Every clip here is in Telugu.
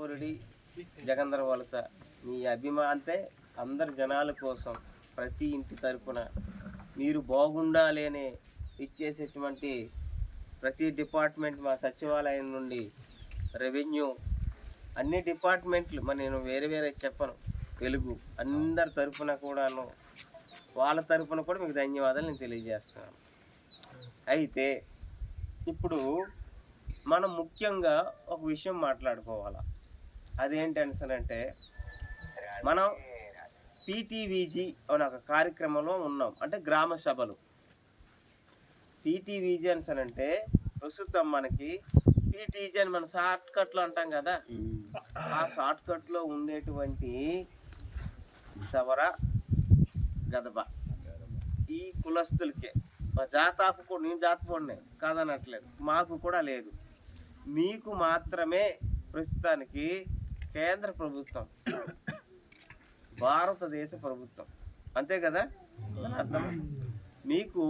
పురిడి జగందర వలస మీ అంతే అందరి జనాల కోసం ప్రతి ఇంటి తరపున మీరు బాగుండాలి అనే ఇచ్చేసేటువంటి ప్రతి డిపార్ట్మెంట్ మా సచివాలయం నుండి రెవెన్యూ అన్ని డిపార్ట్మెంట్లు మరి నేను వేరే చెప్పను, తెలుగు అందరి తరపున కూడాను వాళ్ళ తరపున కూడా మీకు ధన్యవాదాలు నేను తెలియజేస్తున్నాను. అయితే ఇప్పుడు మనం ముఖ్యంగా ఒక విషయం మాట్లాడుకోవాలి. అదేంటంటే మనం పీటీవీజీ అనే ఒక కార్యక్రమంలో ఉన్నాం. అంటే గ్రామ సభలు. పీటీవీజీ అంటే ప్రస్తుతం మనకి పీటీజీ అని మన షార్ట్ కట్లో అంటాం కదా, ఆ షార్ట్ కట్లో ఉండేటువంటి సవర గదబ ఈ కులస్తులకే మా జాతాపు కూడా, నేను జాతపోండి కాదనట్లేదు, మాకు కూడా లేదు. మీకు మాత్రమే ప్రస్తుతానికి కేంద్ర ప్రభుత్వం, భారతదేశ ప్రభుత్వం, అంతే కదా అర్థం. మీకు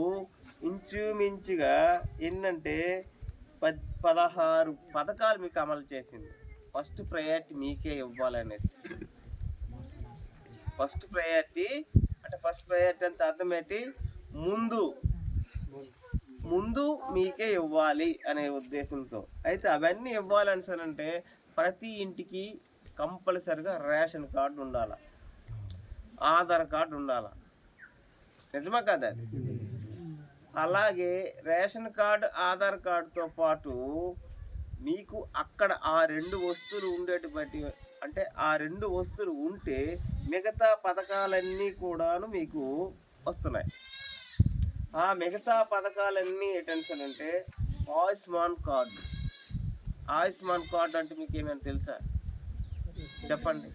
ఇంచుమించుగా ఏంటంటే 16 పథకాలు మీకు అమలు చేసింది. ఫస్ట్ ప్రయారిటీ మీకే ఇవ్వాలనేసి. ఫస్ట్ ప్రయారిటీ అంటే అర్థం ఏంటి, ముందు మీకే ఇవ్వాలి అనే ఉద్దేశంతో. అయితే అవన్నీ ఇవ్వాలనిసనంటే ప్రతి ఇంటికి కంపల్సరిగా రేషన్ కార్డు ఉండాలి, ఆధార్ కార్డు ఉండాలి. నిజమా కదా? అలాగే రేషన్ కార్డు ఆధార్ కార్డుతో పాటు మీకు అక్కడ ఆ 2 వస్తువులు ఉండేటువంటి, అంటే ఆ 2 వస్తువులు ఉంటే మిగతా పథకాలన్నీ కూడాను మీకు వస్తున్నాయి. ఆ మిగతా పథకాలన్నీ ఏంటంటే ఆయుష్మాన్ కార్డు. ఆయుష్మాన్ కార్డు అంటే మీకు ఏమైనా తెలుసా? చెప్పండి.